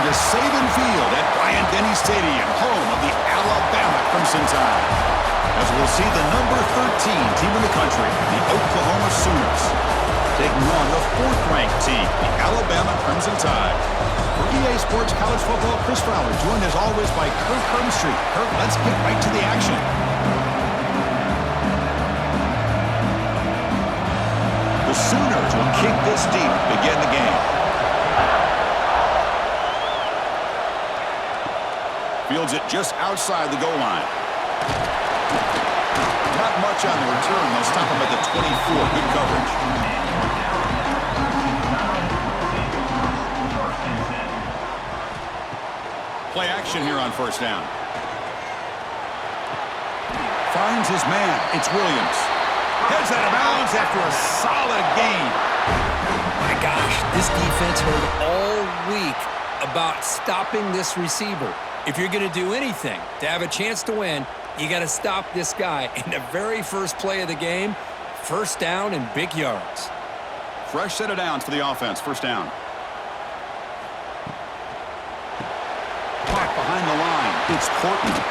to Saban Field at Bryant-Denny Stadium, home of the Alabama Crimson Tide. As we'll see the number 13 team in the country, the Oklahoma Sooners, taking on the 4th-ranked team, the Alabama Crimson Tide. For EA Sports College Football, Chris Fowler, joined as always by Kirk Hermstreet. Kirk, let's get right to the action. The Sooners will kick this deep to begin the game. Fields it just outside the goal line. Not much on the return. They'll stop him at the 24. Good coverage. Play action here on first down. Finds his man. It's Williams. Heads out of bounds after a solid gain. My gosh, this defense heard all week about stopping this receiver. If you're going to do anything to have a chance to win, you got to stop this guy. In the very first play of the game, first down and big yards. Fresh set of downs for the offense. First down. Caught behind the line. It's Portland.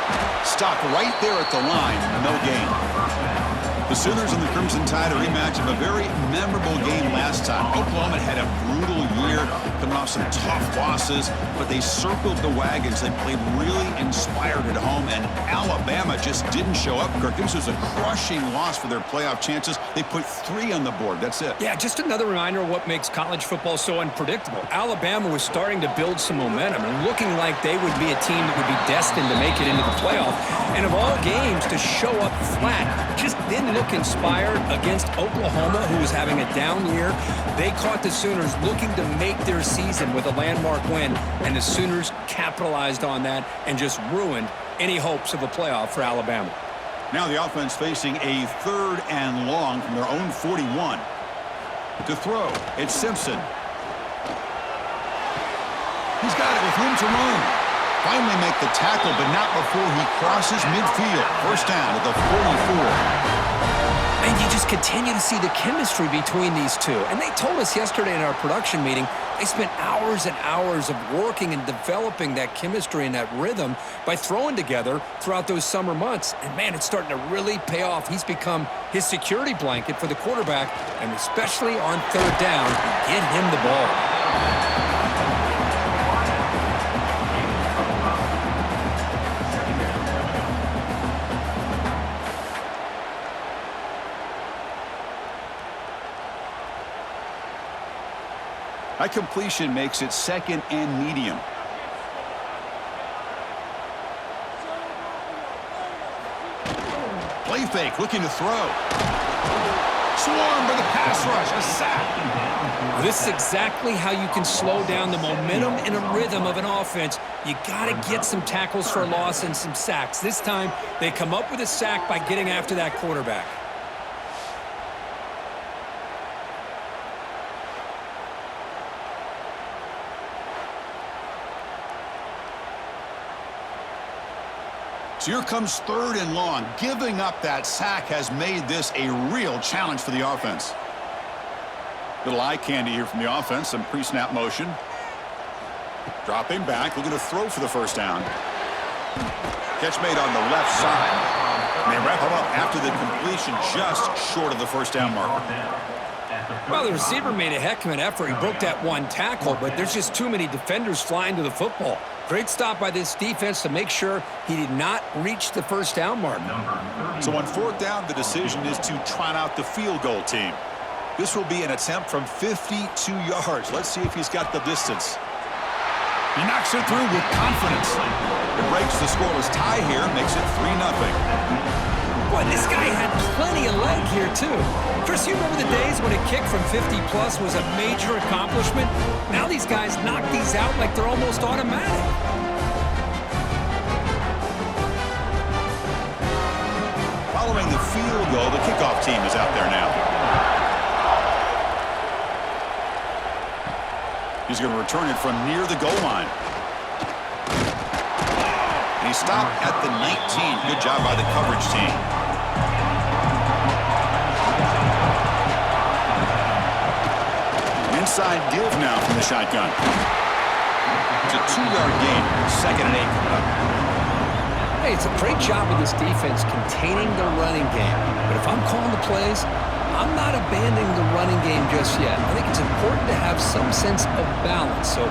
Stopped right there at the line. No gain. The Sooners and the Crimson Tide, a rematch of a very memorable game last time. Oklahoma had a brutal year, coming off some tough losses, but they circled the wagons. They played really inspired at home, and Alabama just didn't show up. Kirk, this was a crushing loss for their playoff chances. They put 3 on the board. That's it. Yeah, just another reminder of what makes college football so unpredictable. Alabama was starting to build some momentum and looking like they would be a team that would be destined to make it into the playoff. And of all games, to show up flat just didn't look inspired against Oklahoma, who was having a down year. They caught the Sooners looking to make their season with a landmark win, and the Sooners capitalized on that and just ruined any hopes of a playoff for Alabama. Now the offense facing a 3rd and long from their own 41. To throw, it's Simpson. He's got it with room to run. Finally make the tackle, but not before he crosses midfield. First down at the 44. And you just continue to see the chemistry between these two. And they told us yesterday in our production meeting, they spent hours and hours of working and developing that chemistry and that rhythm by throwing together throughout those summer months. And, man, it's starting to really pay off. He's become his security blanket for the quarterback, and especially on 3rd down, get him the ball. High completion makes it 2nd and medium. Play fake, looking to throw. Swarmed by the pass rush, a sack. This is exactly how you can slow down the momentum and a rhythm of an offense. You got to get some tackles for a loss and some sacks. This time, they come up with a sack by getting after that quarterback. So here comes 3rd and long. Giving up that sack has made this a real challenge for the offense. Little eye candy here from the offense. Some pre-snap motion. Dropping back. Looking to throw for the first down. Catch made on the left side. And they wrap him up after the completion just short of the first down marker. Well, the receiver made a heck of an effort. He broke that one tackle, but there's just too many defenders flying to the football. Great stop by this defense to make sure he did not reach the first down mark. So on 4th down, the decision is to trot out the field goal team. This will be an attempt from 52 yards. Let's see if he's got the distance. He knocks it through with confidence. It breaks the scoreless tie here, makes it 3-0. Boy, this guy had plenty of leg here, too. Chris, you remember the days when a kick from 50-plus was a major accomplishment? Now these guys knock these out like they're almost automatic. Following the field goal, the kickoff team is out there now. He's going to return it from near the goal line. And he stopped at the 19. Good job by the coverage team. Inside give now from the shotgun. It's a 2-yard gain. 2nd and 8 coming up. Hey, it's a great job of this defense containing the running game. But if I'm calling the plays, I'm not abandoning the running game just yet. I think it's important to have some sense of balance. So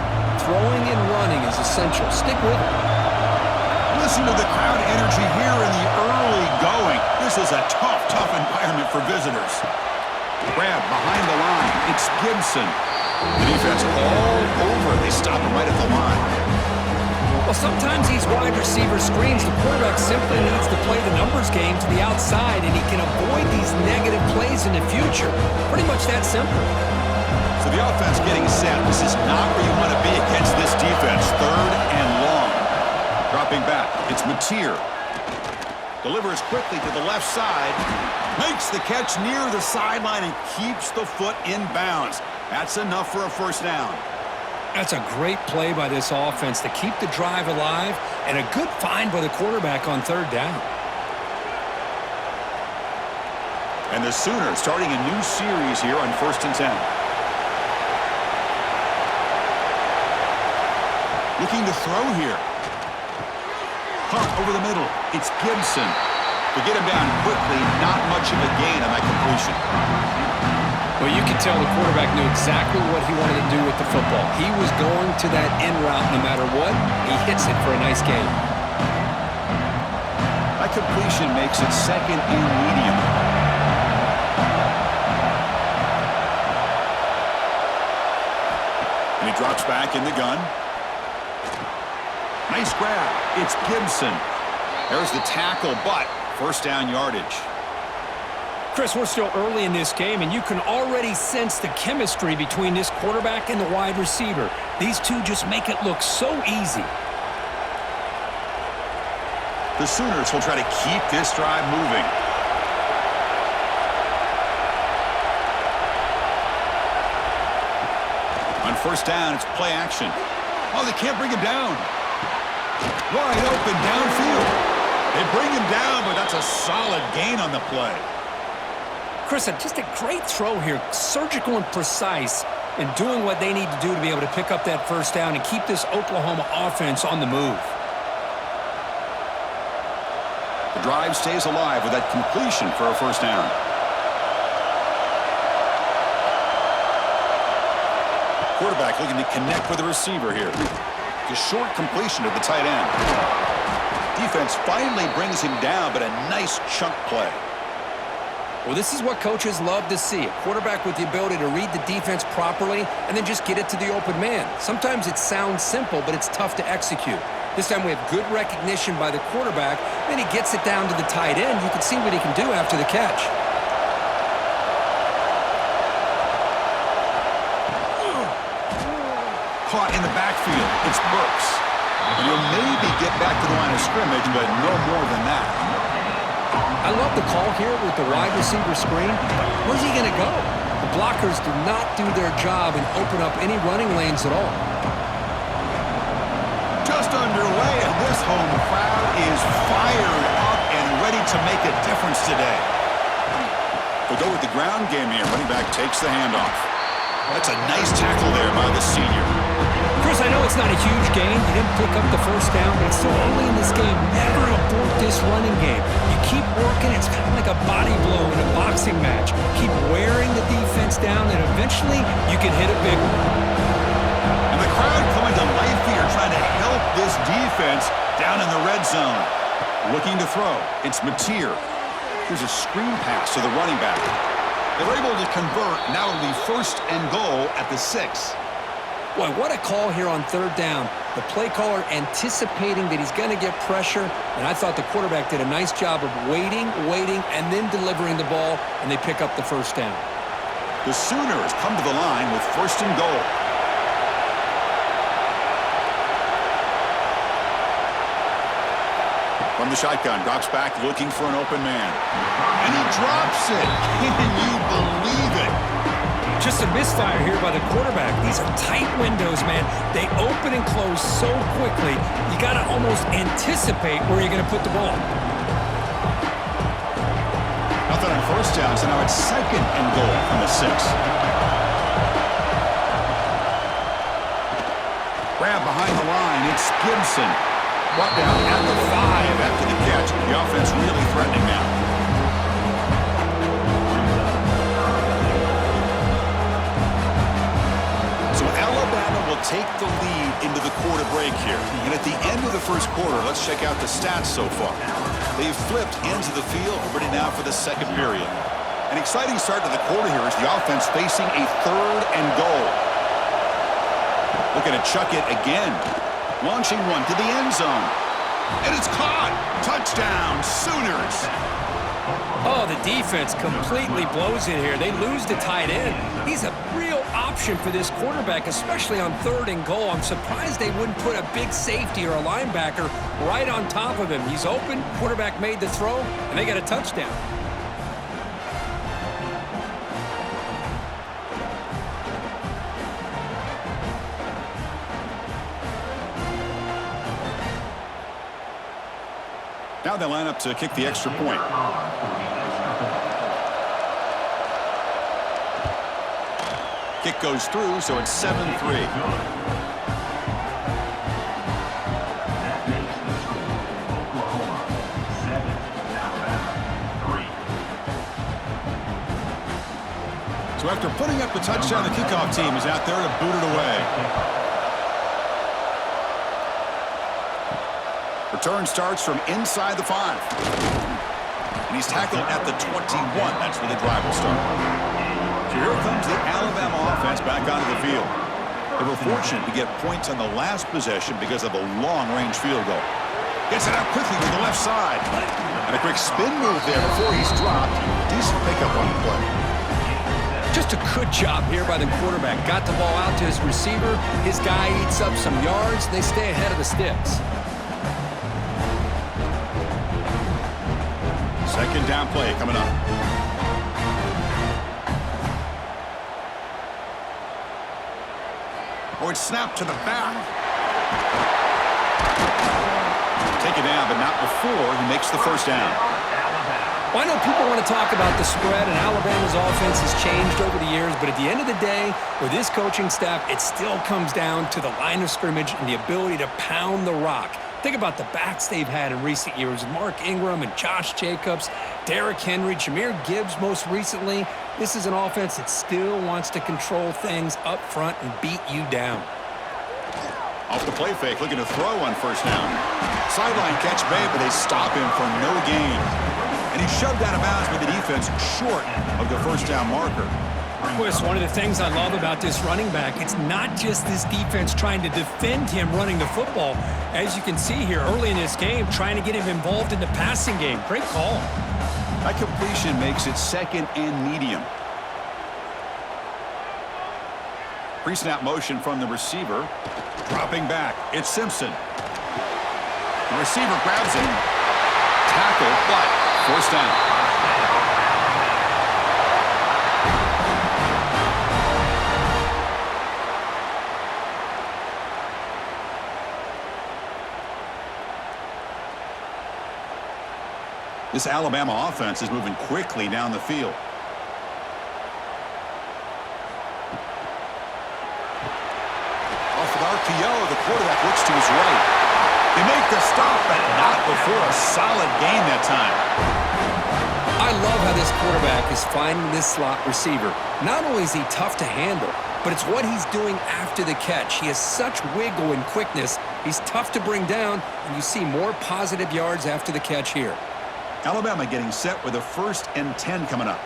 throwing and running is essential. Stick with it. Listen to the crowd energy here in the early going. This is a tough environment for visitors. Grab behind the line. It's Gibson. The defense all over. They stop him right at the line. Well, sometimes these wide receiver screens, the quarterback simply needs to play the numbers game to the outside, and he can avoid these negative plays in the future. Pretty much that simple. So the offense getting set. This is not where you want to be against this defense. 3rd and long. Dropping back. It's Mateer. Delivers quickly to the left side. Makes the catch near the sideline and keeps the foot in bounds. That's enough for a 1st down. That's a great play by this offense to keep the drive alive, and a good find by the quarterback on 3rd down. And the Sooners starting a new series here on 1st and 10. Looking to throw here. Pump over the middle. It's Gibson. To get him down quickly, not much of a gain on that completion. Well, you can tell the quarterback knew exactly what he wanted to do with the football. He was going to that end route no matter what. He hits it for a nice gain. That completion makes it 2nd and medium. And he drops back in the gun. Nice grab. It's Gibson. There's the tackle, but 1st down yardage. Chris, we're still early in this game, and you can already sense the chemistry between this quarterback and the wide receiver. These two just make it look so easy. The Sooners will try to keep this drive moving. On 1st down, it's play action. Oh, they can't bring him down. Wide open downfield. They bring him down, but that's a solid gain on the play. Chris, just a great throw here, surgical and precise, and doing what they need to do to be able to pick up that 1st down and keep this Oklahoma offense on the move. The drive stays alive with that completion for a 1st down. Quarterback looking to connect with the receiver here. The short completion to the tight end. Defense finally brings him down, but a nice chunk play. Well, this is what coaches love to see. A quarterback with the ability to read the defense properly and then just get it to the open man. Sometimes it sounds simple, but it's tough to execute. This time we have good recognition by the quarterback, then he gets it down to the tight end. You can see what he can do after the catch. Caught in the backfield. It's Burks. And he'll maybe get back to the line of scrimmage, but no more than that. I love the call here with the wide receiver screen. Where's he going to go? The blockers do not do their job and open up any running lanes at all. Just underway, and this home crowd is fired up and ready to make a difference today. They'll go with the ground game here. Running back takes the handoff. That's a nice tackle there by the senior. Chris, I know it's not a huge gain. You didn't pick up the 1st down, but it's so early in this game. Never abort this running game. You keep working. It's kind of like a body blow in a boxing match. Keep wearing the defense down, and eventually you can hit a big one. And the crowd coming to life here, trying to help this defense down in the red zone. Looking to throw. It's Mateer. Here's a screen pass to the running back. They're able to convert. Now it'll be 1st and goal at the 6. Boy, what a call here on 3rd down. The play caller anticipating that he's going to get pressure, and I thought the quarterback did a nice job of waiting, and then delivering the ball, and they pick up the 1st down. The Sooners come to the line with 1st and goal. From the shotgun, drops back, looking for an open man. And he drops it. Can you believe it? Just a misfire here by the quarterback. These are tight windows, man. They open and close so quickly, you got to almost anticipate where you're going to put the ball. Nothing on 1st down, so now it's 2nd and goal from the 6. Grab behind the line. It's Gibson. Brought down at the 5 after the catch. The offense really threatening now. So Alabama will take the lead into the quarter break here. And at the end of the first quarter, let's check out the stats so far. They've flipped into the field, ready now for the second period. An exciting start to the quarter here as the offense facing a 3rd and goal. Looking to chuck it again. Launching one to the end zone. And it's caught. Touchdown, Sooners. Oh, the defense completely blows it here. They lose the tight end. He's a real option for this quarterback, especially on 3rd and goal. I'm surprised they wouldn't put a big safety or a linebacker right on top of him. He's open. Quarterback made the throw, and they got a touchdown. Now they line up to kick the extra point. Kick goes through, so it's 7-3. So after putting up the touchdown, the kickoff team is out there to boot it away. Return starts from inside the 5. And he's tackled at the 21. That's where the drive will start. So here comes the Alabama offense back onto the field. They were fortunate to get points on the last possession because of a long-range field goal. Gets it out quickly to the left side. And a quick spin move there before he's dropped. Decent pickup on the play. Just a good job here by the quarterback. Got the ball out to his receiver. His guy eats up some yards. They stay ahead of the sticks. Second down play coming up. Oh, it's snapped to the back. Take it down, but not before he makes the first down. Well, I know people want to talk about the spread, and Alabama's offense has changed over the years, but at the end of the day, with this coaching staff, it still comes down to the line of scrimmage and the ability to pound the rock. Think about the backs they've had in recent years. Mark Ingram and Josh Jacobs, Derrick Henry, Jahmyr Gibbs most recently. This is an offense that still wants to control things up front and beat you down. Off the play fake, looking to throw on first down. Sideline catch made, but they stop him for no gain. And he's shoved out of bounds with the defense short of the first down marker. Chris, one of the things I love about this running back, it's not just this defense trying to defend him running the football. As you can see here early in this game, trying to get him involved in the passing game. Great call. That completion makes it 2nd and medium. Pre-snap motion from the receiver. Dropping back. It's Simpson. The receiver grabs him. Tackle, but first down. This Alabama offense is moving quickly down the field. Off of RPO, the quarterback looks to his right. They make the stop, but not before a solid gain that time. I love how this quarterback is finding this slot receiver. Not only is he tough to handle, but it's what he's doing after the catch. He has such wiggle and quickness. He's tough to bring down, and you see more positive yards after the catch here. Alabama getting set with a 1st and 10 coming up.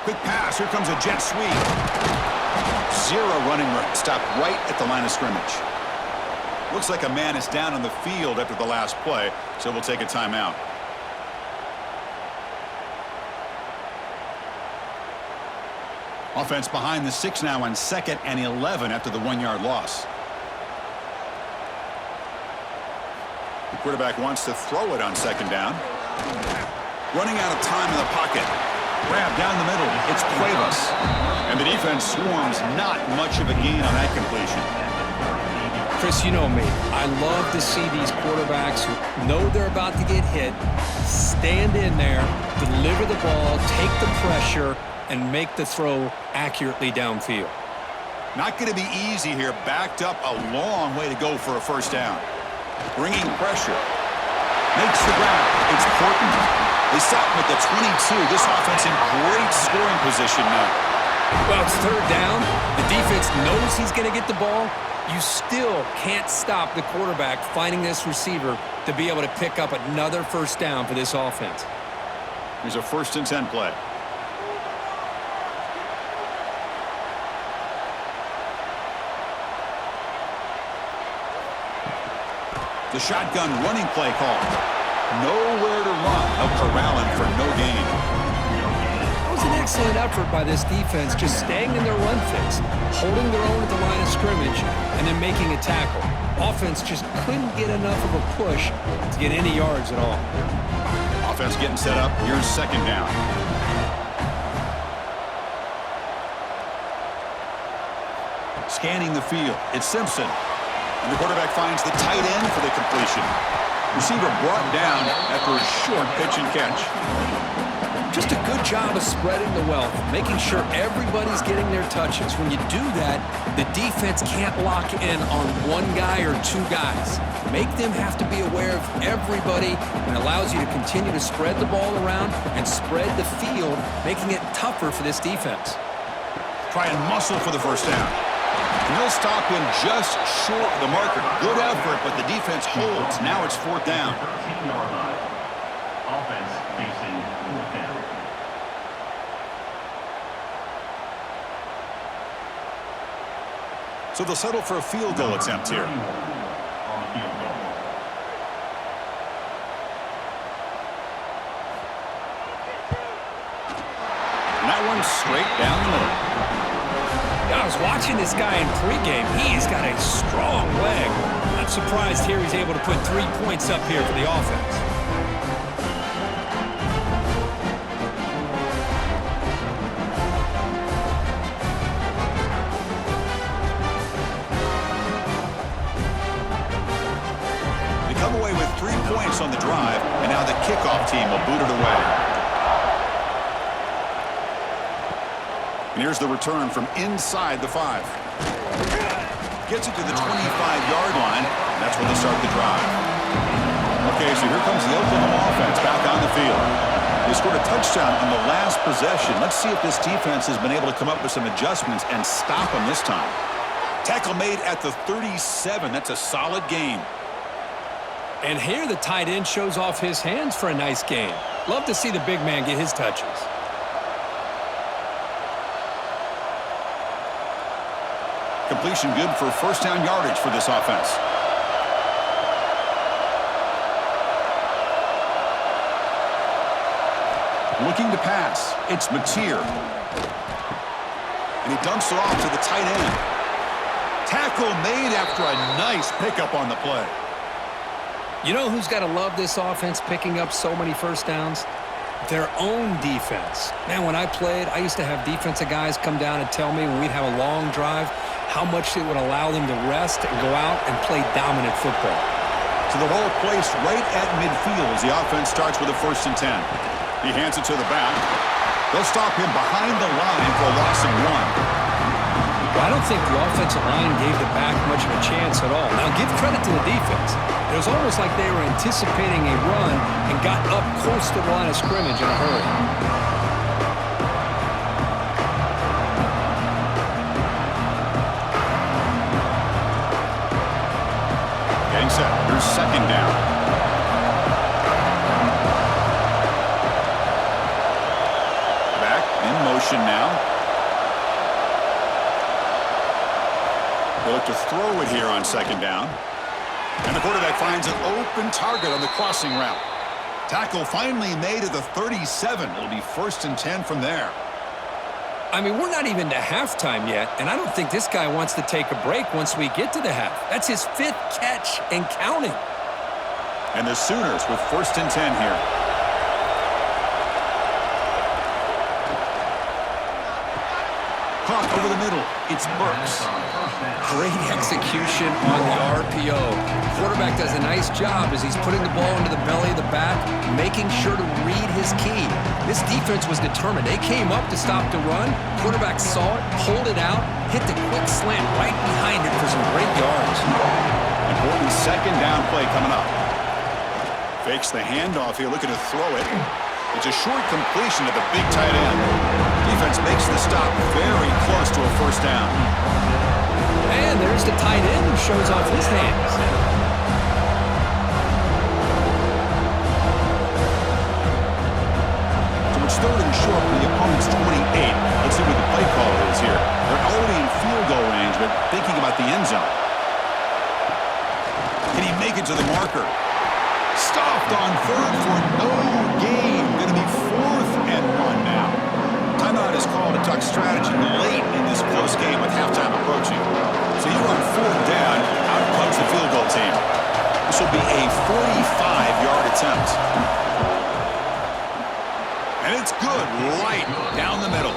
Quick pass. Here comes a jet sweep. 0 running room. Stopped right at the line of scrimmage. Looks like a man is down on the field after the last play, so we'll take a timeout. Offense behind the 6 now on 2nd and 11 after the 1-yard loss. The quarterback wants to throw it on 2nd down. Running out of time in the pocket. Grab down the middle. It's Cuevas. And the defense swarms. Not much of a gain on that completion. Chris, you know me. I love to see these quarterbacks who know they're about to get hit, stand in there, deliver the ball, take the pressure, and make the throw accurately downfield. Not going to be easy here. Backed up a long way to go for a first down. Bringing pressure. Makes the grab. It's Portland. They stop him at the 22. This offense in great scoring position now. Well, it's third down. The defense knows he's going to get the ball. You still can't stop the quarterback finding this receiver to be able to pick up another first down for this offense. Here's a 1st and 10 play. The shotgun running play call. Nowhere to run. A corralling for no gain. That was an excellent effort by this defense, just staying in their run fix, holding their own at the line of scrimmage, and then making a tackle. Offense just couldn't get enough of a push to get any yards at all. Offense getting set up. Here's 2nd down. Scanning the field. It's Simpson. And the quarterback finds the tight end for the completion. Receiver brought down after a short pitch and catch. Just a good job of spreading the wealth, making sure everybody's getting their touches. When you do that, the defense can't lock in on one guy or two guys. Make them have to be aware of everybody, and allows you to continue to spread the ball around and spread the field, making it tougher for this defense. Try and muscle for the first down. And he'll stop him just short of the marker. Good effort, but the defense holds. Now it's 4th down. Offense facing 4th down. So they'll settle for a field goal attempt here. On the field goal. And that one's straight down the middle. I was watching this guy in pregame. He's got a strong leg. I'm surprised here he's able to put 3 points up here for the offense. They come away with 3 points on the drive, and now the kickoff team will boot it away. And here's the return from inside the 5. Gets it to the 25-yard line. And that's when they start the drive. Okay, so here comes the Oklahoma offense back on the field. They scored a touchdown on the last possession. Let's see if this defense has been able to come up with some adjustments and stop them this time. Tackle made at the 37. That's a solid gain. And here the tight end shows off his hands for a nice gain. Love to see the big man get his touches. Completion good for first down yardage for this offense. Looking to pass. It's Mateer. And he dumps it off to the tight end. Tackle made after a nice pickup on the play. You know who's got to love this offense picking up so many first downs? Their own defense. Man, when I played, I used to have defensive guys come down and tell me when we'd have a long drive how much it would allow them to rest and go out and play dominant football. So the ball placed right at midfield as the offense starts with a 1st and 10. He hands it to the back. They'll stop him behind the line for a loss of 1. Well, I don't think the offensive line gave the back much of a chance at all. Now, give credit to the defense. It was almost like they were anticipating a run and got up close to the line of scrimmage in a hurry. Getting set. Here's 2nd down. Back in motion now. They'll look to throw it here on 2nd down. And the quarterback finds an open target on the crossing route. Tackle finally made at the 37. It'll be 1st and 10 from there. I mean, we're not even to halftime yet, and I don't think this guy wants to take a break once we get to the half. That's his 5th catch and counting. And the Sooners with 1st and 10 here. Caught over the middle. It's Burks. Great execution on the RPO. Quarterback does a nice job as he's putting the ball into the belly of the back, making sure to read his key. This defense was determined. They came up to stop the run. Quarterback saw it, pulled it out, hit the quick slant right behind it for some great yards. Important second down play coming up. Fakes the handoff here, looking to throw it. It's a short completion to the big tight end. Defense makes the stop very close to a first down. And there's the tight end who shows off his hands. So it's third and short for the opponent's 28. Let's see what the play call is here. They're already in field goal range, but thinking about the end zone. Can he make it to the marker? Stopped on third for no gain. Going to be 4th and 1 now. Timeout is called to talk strategy late in this close game with halftime approaching. So you're on 4th down. Out comes the field goal team. This will be a 45-yard attempt. And it's good right down the middle.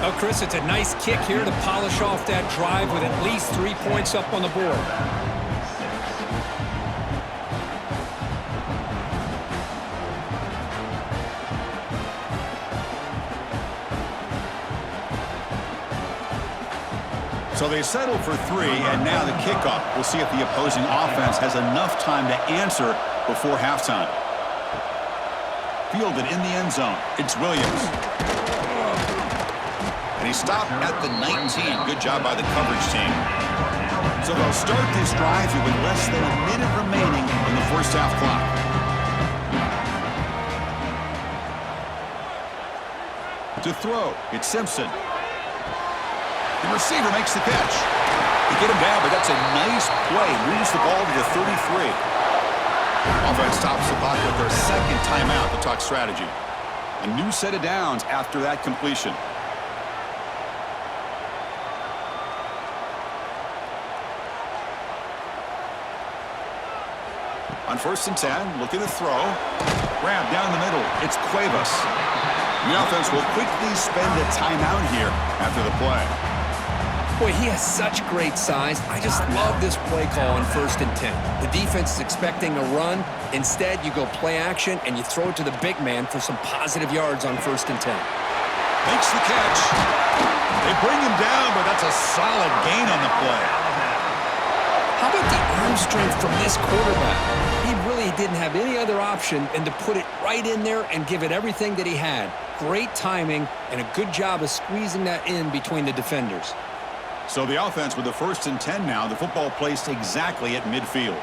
Oh, Chris, it's a nice kick here to polish off that drive with at least 3 points up on the board. So they settle for 3, and now the kickoff. We'll see if the opposing offense has enough time to answer before halftime. Fielded in the end zone. It's Williams. And he stopped at the 19. Good job by the coverage team. So they'll start this drive here with less than a minute remaining on the first half clock. To throw, it's Simpson. The receiver makes the catch. They get him down, but that's a nice play. Moves the ball to the 33. Offense stops the clock with their second timeout to talk strategy. A new set of downs after that completion. On 1st and 10, looking to throw. Grab down the middle. It's Cuevas. The offense will quickly spend a timeout here after the play. Boy, he has such great size. I just love this play call on 1st and 10. The defense is expecting a run. Instead, you go play action, and you throw it to the big man for some positive yards on 1st and 10. Makes the catch. They bring him down, but that's a solid gain on the play. How about the arm strength from this quarterback? He really didn't have any other option than to put it right in there and give it everything that he had. Great timing and a good job of squeezing that in between the defenders. So the offense with the 1st and 10 now, the football placed exactly at midfield.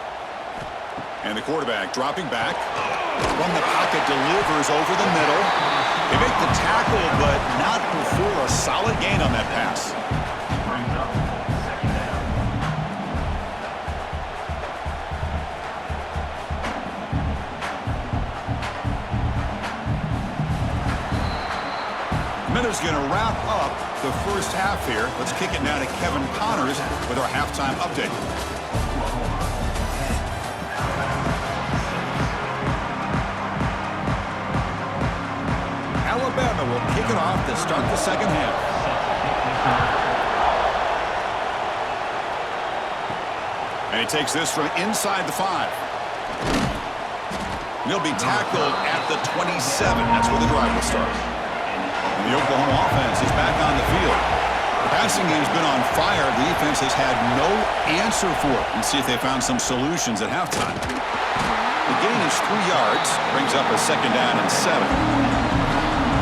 And the quarterback dropping back. From the pocket, delivers over the middle. They make the tackle, but not before a solid gain on that pass. Miller's going to wrap up the first half here. Let's kick it now to Kevin Connors with our halftime update. Alabama will kick it off to start the second half. And he takes this from inside the 5. He'll be tackled at the 27. That's where the drive will start. And the Oklahoma offense is back on the field. The passing game's been on fire. The defense has had no answer for it. Let's see if they found some solutions at halftime. The gain is 3 yards. Brings up a second down and 7.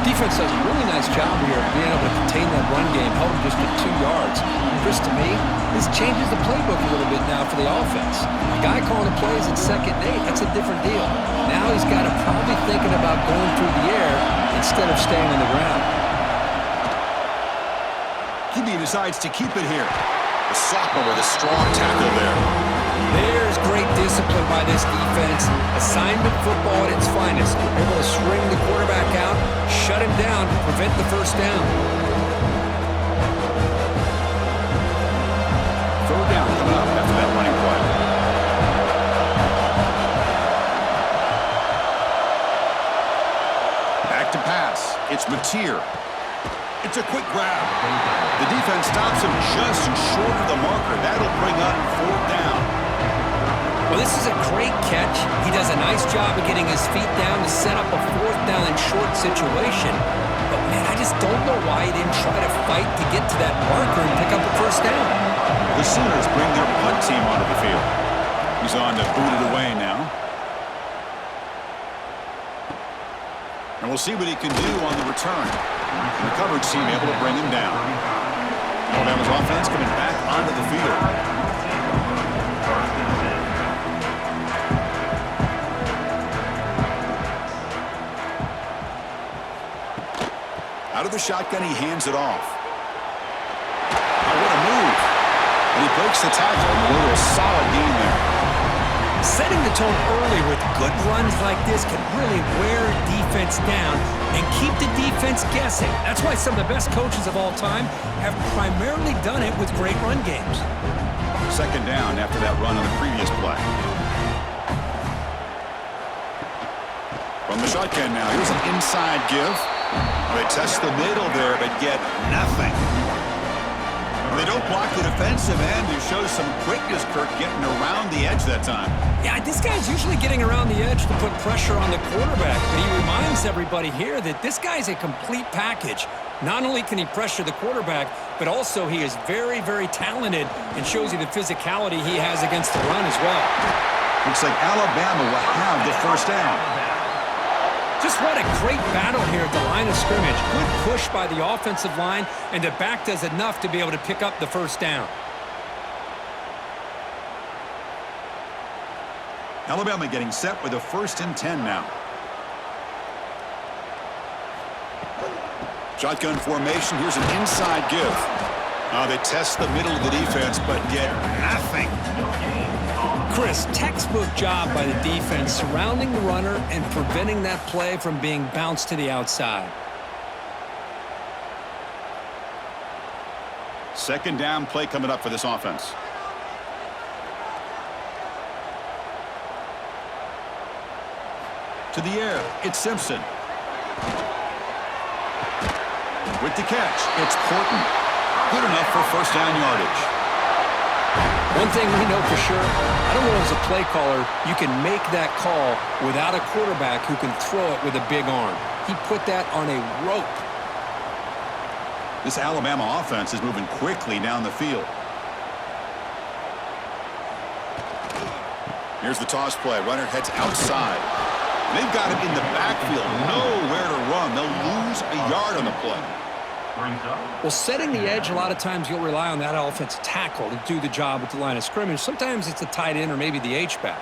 Defense does a really nice job here of being able to contain that run game, held just at 2 yards. Chris, to me, this changes the playbook a little bit now for the offense. The guy calling the plays at 2nd and 8, that's a different deal. Now he's got to probably thinking about going through the air instead of staying on the ground. QB decides to keep it here. The sophomore with a strong tackle there. There's great discipline by this defense. Assignment football at its finest. Able to string the quarterback out, shut him down to prevent the first down. 3rd down coming up after that running play. Back to pass. It's Mateer. It's a quick grab. The defense stops him just short of the marker. That'll bring up 4th down. Well, this is a great catch. He does a nice job of getting his feet down to set up a 4th down and short situation. But, man, I just don't know why he didn't try to fight to get to that marker and pick up a 1st down. The Sooners bring their punt team onto the field. He's on to boot it away now. And we'll see what he can do on the return. The coverage team able to bring him down. Alabama's offense coming back onto the field. Out of the shotgun, he hands it off. Oh, what a move. And he breaks the tackle. A little solid gain there. Setting the tone early with good runs like this can really wear defense down and keep the defense guessing. That's why some of the best coaches of all time have primarily done it with great run games. 2nd down after that run on the previous play. From the shotgun now, here's an inside give. They test the middle there, but get nothing. They don't block the defensive end, who shows some quickness, Kirk, getting around the edge that time. Yeah, this guy's usually getting around the edge to put pressure on the quarterback, but he reminds everybody here that this guy's a complete package. Not only can he pressure the quarterback, but also he is very, very talented and shows you the physicality he has against the run as well. Looks like Alabama will have the 1st down. Just what a great battle here at the line of scrimmage. Good push by the offensive line, and the back does enough to be able to pick up the 1st down. Alabama getting set with a 1st and 10 now. Shotgun formation. Here's an inside give. They test the middle of the defense, but get nothing. Chris, textbook job by the defense surrounding the runner and preventing that play from being bounced to the outside. 2nd down play coming up for this offense. To the air, it's Simpson. With the catch, it's Porton. Good enough for 1st down yardage. One thing we know for sure, I don't know as a play caller, you can make that call without a quarterback who can throw it with a big arm. He put that on a rope. This Alabama offense is moving quickly down the field. Here's the toss play. Runner heads outside. They've got him in the backfield. Nowhere to run. They'll lose a yard on the play. Well, setting the edge, a lot of times you'll rely on that offensive tackle to do the job at the line of scrimmage. Sometimes it's a tight end or maybe the H-back.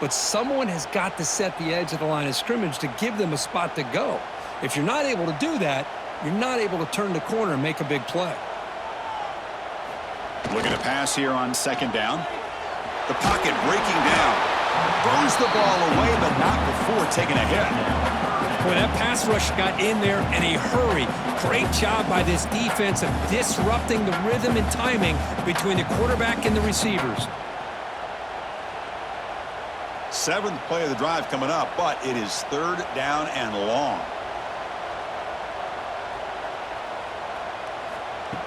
But someone has got to set the edge of the line of scrimmage to give them a spot to go. If you're not able to do that, you're not able to turn the corner and make a big play. Looking to pass here on 2nd down. The pocket breaking down. Throws the ball away, but not before taking a hit. Boy, that pass rush got in there in a hurry. Great job by this defense of disrupting the rhythm and timing between the quarterback and the receivers. 7th play of the drive coming up, but it is 3rd down and long.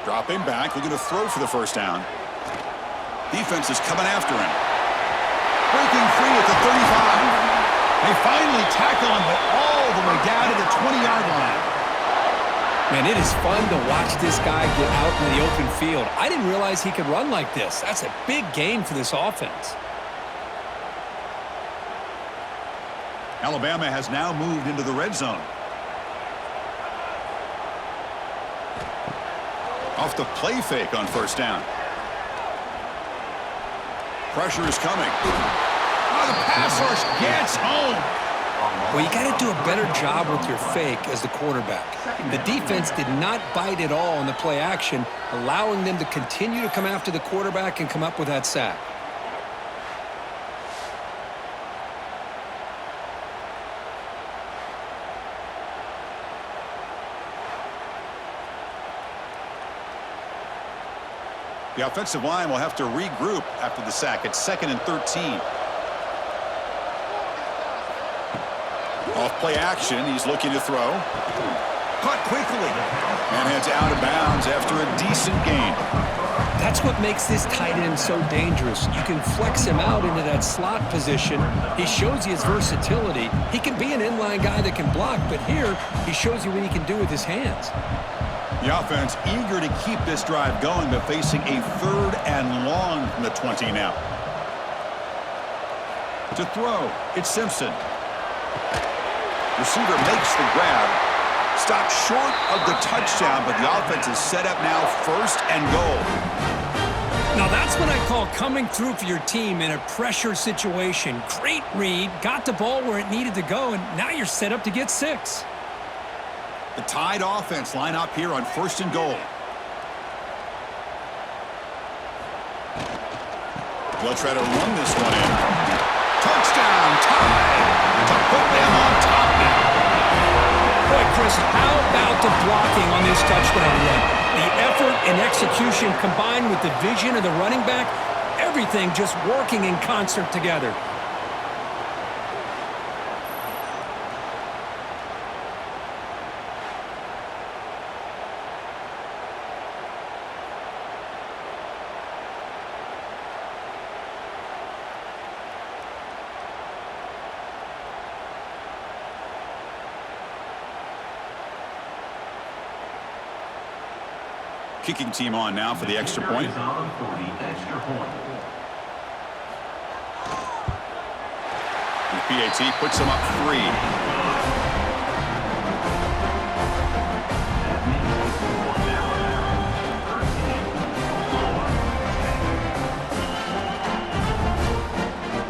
Dropping back, looking to throw for the 1st down. Defense is coming after him. Breaking free at the 35. They finally tackle him, but all the way down to the 20-yard line. Man, it is fun to watch this guy get out in the open field. I didn't realize he could run like this. That's a big gain for this offense. Alabama has now moved into the red zone. Off the play fake on 1st down. Pressure is coming. Oh, the pass rush gets home. Well, you got to do a better job with your fake as the quarterback. The defense did not bite at all on the play action, allowing them to continue to come after the quarterback and come up with that sack. The offensive line will have to regroup after the sack. It's 2nd and 13. Off play action, he's looking to throw. Caught quickly. And heads out of bounds after a decent gain. That's what makes this tight end so dangerous. You can flex him out into that slot position. He shows you his versatility. He can be an inline guy that can block, but here he shows you what he can do with his hands. The offense eager to keep this drive going, but facing a 3rd and long from the 20 now. To throw, it's Simpson. Receiver makes the grab. Stopped short of the touchdown, but the offense is set up now 1st and goal. Now that's what I call coming through for your team in a pressure situation. Great read, got the ball where it needed to go, and now you're set up to get 6. The Tide offense line up here on 1st and goal. They'll try to run this one in. Touchdown, Tide! To put them on top now. Boy, Chris, how about the blocking on this touchdown run? The effort and execution combined with the vision of the running back, everything just working in concert together. Kicking team on now for the extra point. Is on for the extra point. And PAT puts them up 3.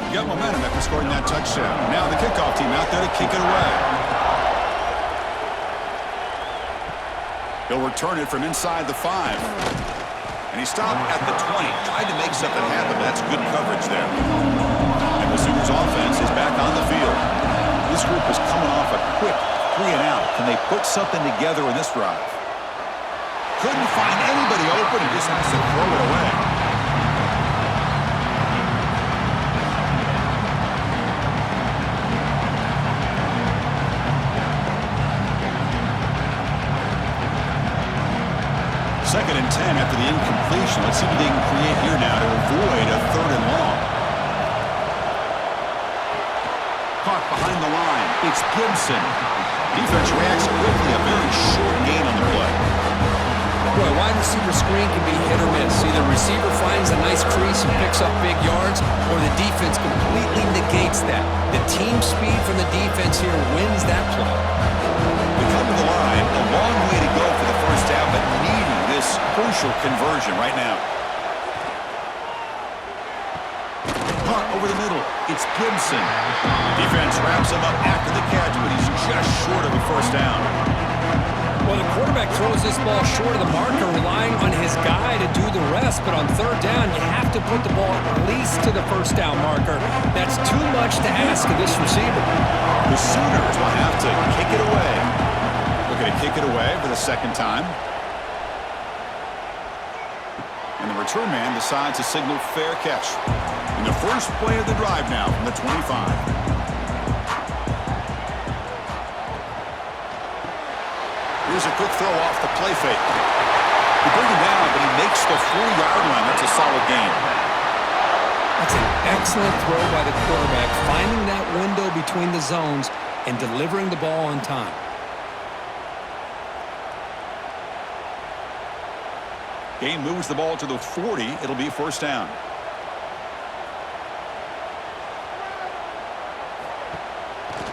You got momentum after scoring that touchdown. Now the kickoff team out there to kick it away. He'll return it from inside the 5. And he stopped at the 20. Tried to make something happen. That's good coverage there. And the Sooners offense is back on the field. This group is coming off a quick 3 and out. Can they put something together in this drive? Couldn't find anybody open. He just has to throw it away. Second and 10 after the incompletion. Let's see what they can create here now to avoid a 3rd and long. Caught behind the line. It's Gibson. Defense reacts quickly. A very short gain on the play. Boy, wide receiver screen can be hit or miss. Either receiver finds a nice crease and picks up big yards, or the defense completely negates that. The team speed from the defense here wins that play. We come to the line. A long way to go for the first down, but needing this crucial conversion right now. Caught over the middle. It's Gibson. Defense wraps him up after the catch, but he's just short of a first down. Well, the quarterback throws this ball short of the marker, relying on his guy to do the rest. But on 3rd down, you have to put the ball at least to the first down marker. That's too much to ask of this receiver. The Sooners will have to kick it away. Looking to kick it away for the 2nd time. And the return man decides to signal fair catch. In the first play of the drive now from the 25. Here's a quick throw off the play fake. He brings him down, but he makes the 40-yard line. That's a solid gain. That's an excellent throw by the quarterback, finding that window between the zones and delivering the ball on time. Gain moves the ball to the 40. It'll be 1st down.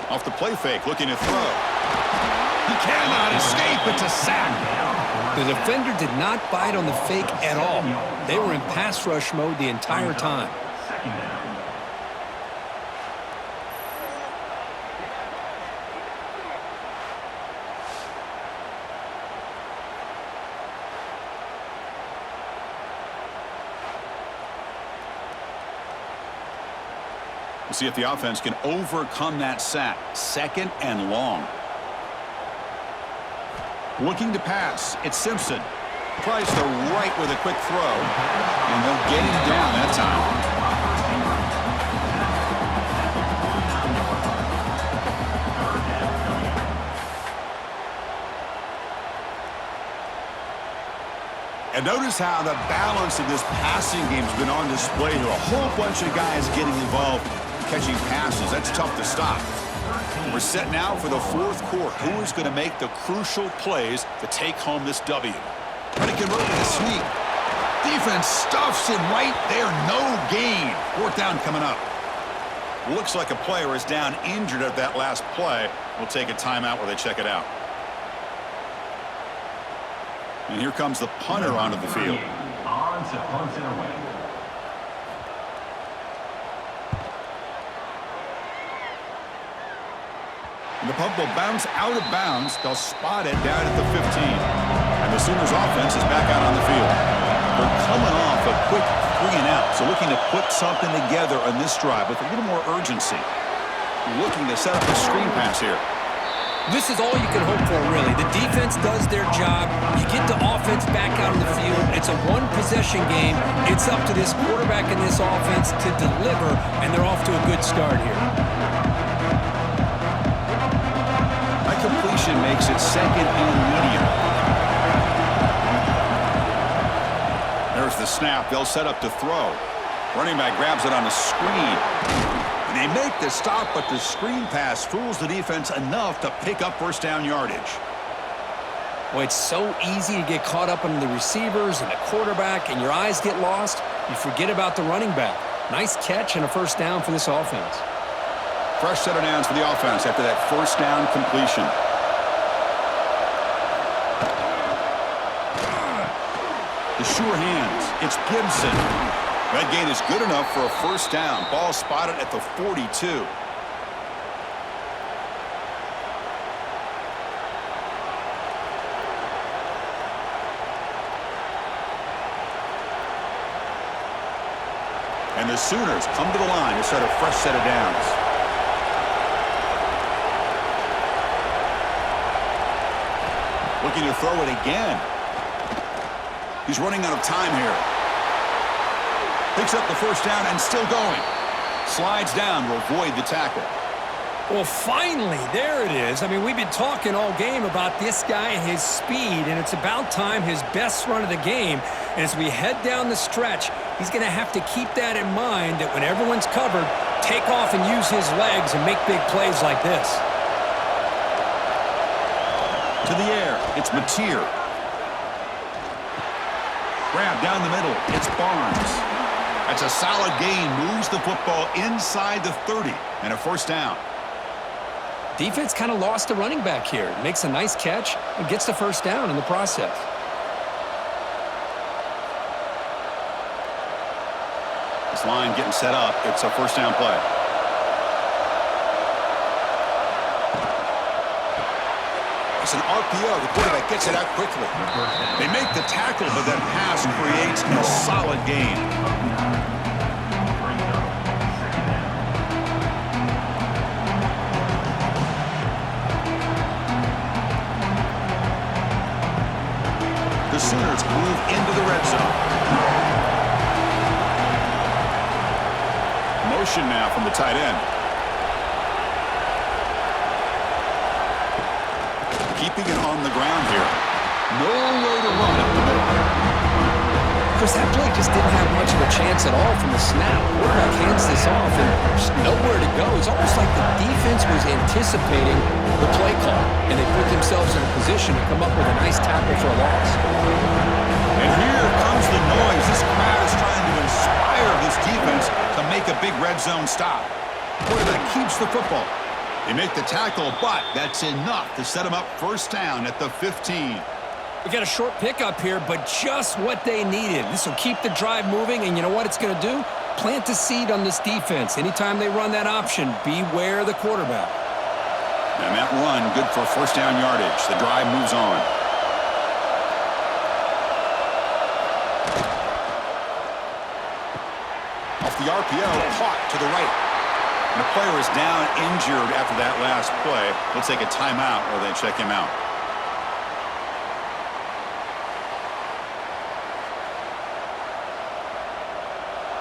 Off the play fake, looking to throw. He cannot escape. It's a sack. The defender did not bite on the fake at all. They were in pass rush mode the entire time. 2nd down. We'll see if the offense can overcome that sack. 2nd and long. Looking to pass. It's Simpson. Tries to right with a quick throw. And they'll get him down that time. And notice how the balance of this passing game has been on display here. A whole bunch of guys getting involved catching passes. That's tough to stop. We're set now for the fourth quarter. Who is going to make the crucial plays to take home this W? Trying to convert with a sweep. Defense stuffs him right there. No gain. Fourth down coming up. Looks like a player is down injured at that last play. We'll take a timeout while they check it out. And here comes the punter onto the field. On to punt it away. And the punt will bounce out of bounds. They'll spot it down at the 15. And the Sooners offense is back out on the field. They're coming off a quick 3-and-out, so looking to put something together on this drive with a little more urgency. Looking to set up a screen pass here. This is all you can hope for, really. The defense does their job. You get the offense back out on the field. It's a one-possession game. It's up to this quarterback and this offense to deliver, and they're off to a good start here. That completion makes it second and medium. There's the snap. They'll set up to throw. Running back grabs it on a screen. And they make the stop, but the screen pass fools the defense enough to pick up first down yardage. Boy, it's so easy to get caught up on the receivers and the quarterback, and your eyes get lost. You forget about the running back. Nice catch and a first down for this offense. Fresh set of downs for the offense after that first down completion. The sure hands. It's Gibson. That gain is good enough for a first down. Ball spotted at the 42. And the Sooners come to the line to set a fresh set of downs. Looking to throw it again. He's running out of time here. Picks up the first down and still going. Slides down to avoid the tackle. Well, finally, there it is. I mean, we've been talking all game about this guy and his speed, and it's about time his best run of the game. And as we head down the stretch, he's going to have to keep that in mind, that when everyone's covered, take off and use his legs and make big plays like this. To the air, it's Mateer. Grab down the middle, it's Barnes. That's a solid gain, moves the football inside the 30, and a first down. Defense kind of lost the running back here. Makes a nice catch and gets the first down in the process. This line getting set up. It's a first down play. It's an RPO. The quarterback gets it out quickly. They make the tackle, but that pass creates a solid gain. The Sooners move into the red zone. Motion now from the tight end. Keeping it on the ground here. Nowhere to run up the middle. Chris, that play just didn't have much of a chance at all from the snap. Quarterback hands this off and just nowhere to go. It's almost like the defense was anticipating the play call, and they put themselves in a position to come up with a nice tackle for a loss. And here comes the noise. This crowd is trying to inspire this defense to make a big red zone stop. Quarterback keeps the football. They make the tackle, but that's enough to set them up first down at the 15. We got a short pickup here, but just what they needed. This will keep the drive moving, and you know what it's going to do? Plant a seed on this defense. Anytime they run that option, beware the quarterback. And that run, good for first down yardage. The drive moves on. Off the RPO, caught to the right. And the player is down injured after that last play. We'll take a timeout while they check him out.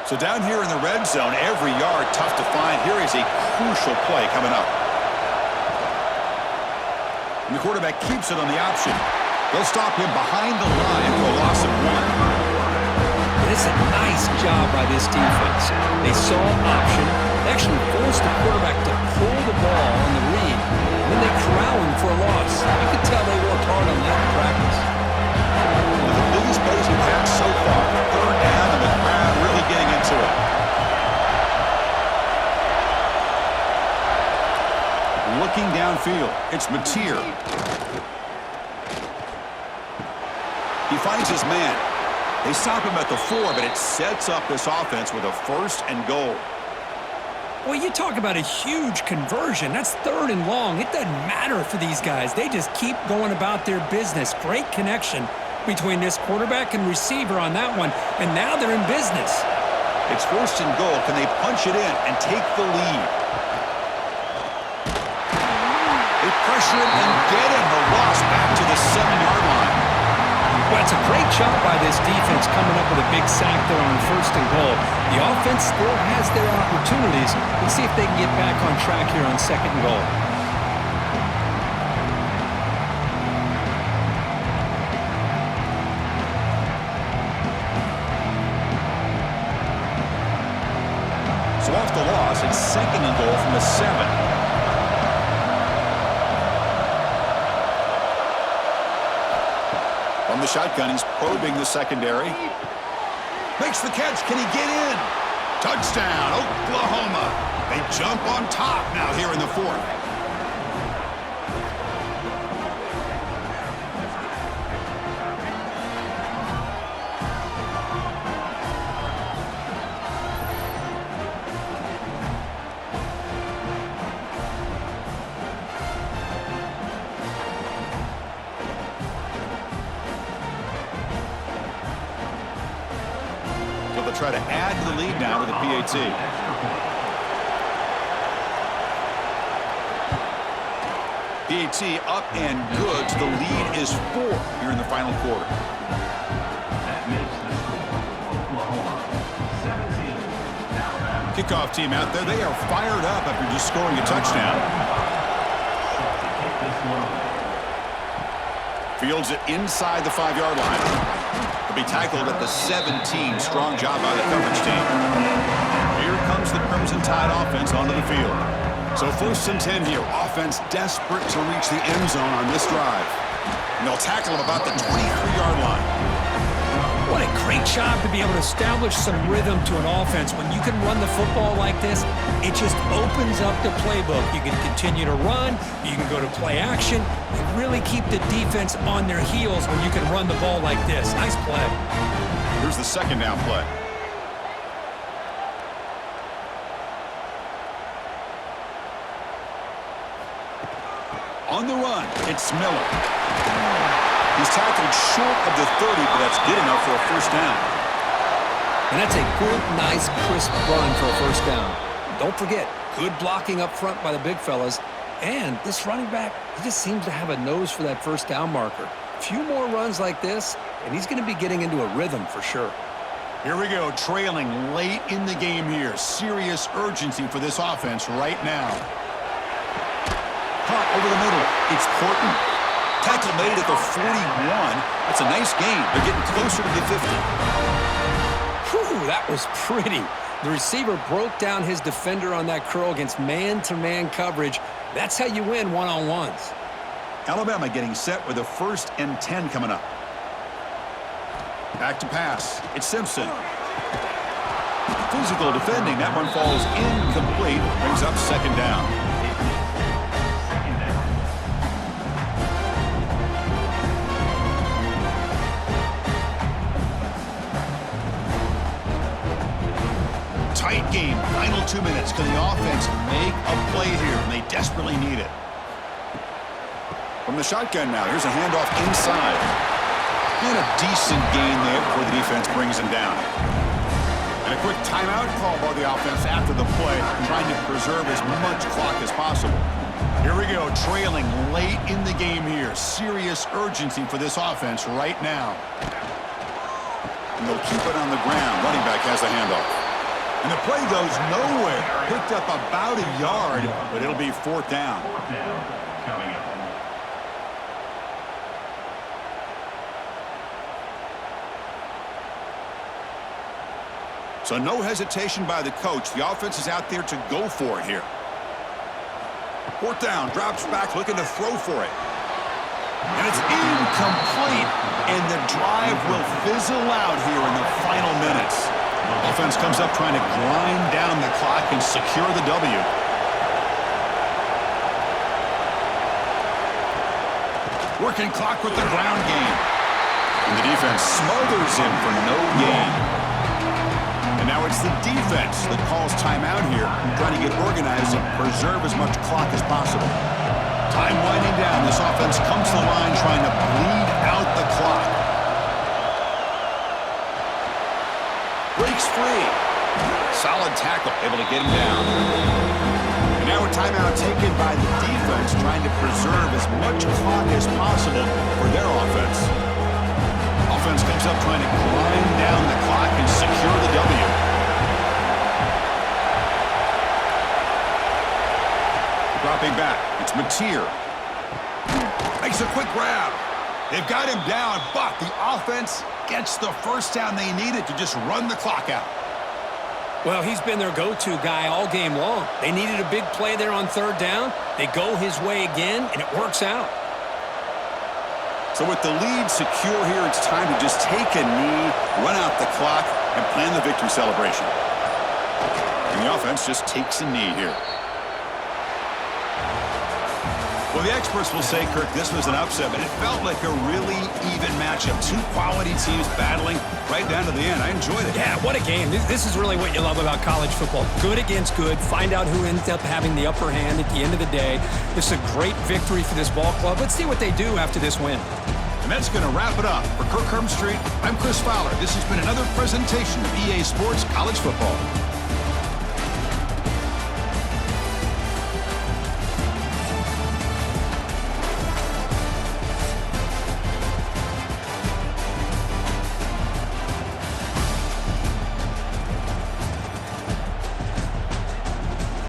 So down here in the red zone, every yard tough to find. Here is a crucial play coming up. And the quarterback keeps it on the option. They'll stop him behind the line for a loss of 1. This is a nice job by this defense. They saw option. They actually forced the quarterback to pull the ball on the read, and then they corral him for a loss. You can tell they worked hard on that in practice. The biggest plays we've had so far. Third down, and the crowd really getting into it. Looking downfield, it's Mateer. He finds his man. They stop him at the 4, but it sets up this offense with a 1st and goal. Well, you talk about a huge conversion. That's 3rd and long. It doesn't matter for these guys. They just keep going about their business. Great connection between this quarterback and receiver on that one, and now they're in business. It's 1st and goal. Can they punch it in and take the lead? They pressure him and get him. The loss back to the 7-yard line. Well, it's a great job by this defense coming up with a big sack there on 1st and goal. The offense still has their opportunities. Let's see if they can get back on track here on 2nd and goal. So off the loss, it's 2nd and goal from the 7. From the shotgun, he's probing the secondary. Makes the catch. Can he get in? Touchdown, Oklahoma. They jump on top now here in the 4th. Try to add to the lead now to the PAT. PAT up and good. The lead is 4 here in the final quarter. Kickoff team out there. They are fired up after just scoring a touchdown. Fields it inside the 5-yard line. Be tackled at the 17. Strong job by the coverage team. Here comes the Crimson Tide offense onto the field. So 1st and 10 here. Offense desperate to reach the end zone on this drive. And they'll tackle him about the 23-yard line. What a great job to be able to establish some rhythm to an offense. When you can run the football like this, it just opens up the playbook. You can continue to run. You can go to play action. You really keep the defense on their heels when you can run the ball like this. Nice play. Here's the 2nd down play. On the run, it's Miller. He's tackled short of the 30, but that's good enough for a 1st down. And that's a good, nice, crisp run for a 1st down. Don't forget, good blocking up front by the big fellas. And this running back, he just seems to have a nose for that 1st down marker. A few more runs like this, and he's going to be getting into a rhythm for sure. Here we go, trailing late in the game here. Serious urgency for this offense right now. Caught over the middle. It's Porton. Tackle made at the 41. That's a nice gain. They're getting closer to the 50. Whew, that was pretty. The receiver broke down his defender on that curl against man-to-man coverage. That's how you win one-on-ones. Alabama getting set with a 1st and 10 coming up. Back to pass. It's Simpson. Physical defending. That one falls incomplete. Brings up 2nd down. Tight game. Final 2 minutes. Can the offense make a play here? And they desperately need it. From the shotgun now. Here's a handoff inside. And a decent gain there before the defense brings him down. And a quick timeout call by the offense after the play, trying to preserve as much clock as possible. Here we go, trailing late in the game here. Serious urgency for this offense right now. And they'll keep it on the ground. Running back has the handoff. And the play goes nowhere. Picked up about a yard, but it'll be 4th down. Coming up. So no hesitation by the coach. The offense is out there to go for it here. Fourth down, drops back, looking to throw for it. And it's incomplete, and the drive will fizzle out here in the final minutes. Offense comes up trying to grind down the clock and secure the W. Working clock with the ground game. And the defense smothers him for no gain. And now it's the defense that calls timeout here, trying to get organized and preserve as much clock as possible. Time winding down. This offense comes to the line trying to bleed out the clock. Breaks free. Solid tackle, able to get him down. And now a timeout taken by the defense, trying to preserve as much clock as possible for their offense. Offense comes up trying to grind down the clock and secure the W. Dropping back, it's Mateer. Makes a quick grab. They've got him down, but the offense gets the first down they needed to just run the clock out. Well, he's been their go-to guy all game long. They needed a big play there on third down. They go his way again, and it works out. So with the lead secure here, it's time to just take a knee, run out the clock, and plan the victory celebration. And the offense just takes a knee here. Well, the experts will say, Kirk, this was an upset, but it felt like a really even matchup. Two quality teams battling right down to the end. I enjoyed it. Yeah, what a game. This is really what you love about college football. Good against good. Find out who ends up having the upper hand at the end of the day. This is a great victory for this ball club. Let's see what they do after this win. And that's going to wrap it up. For Kirk Street, I'm Chris Fowler. This has been another presentation of EA Sports College Football.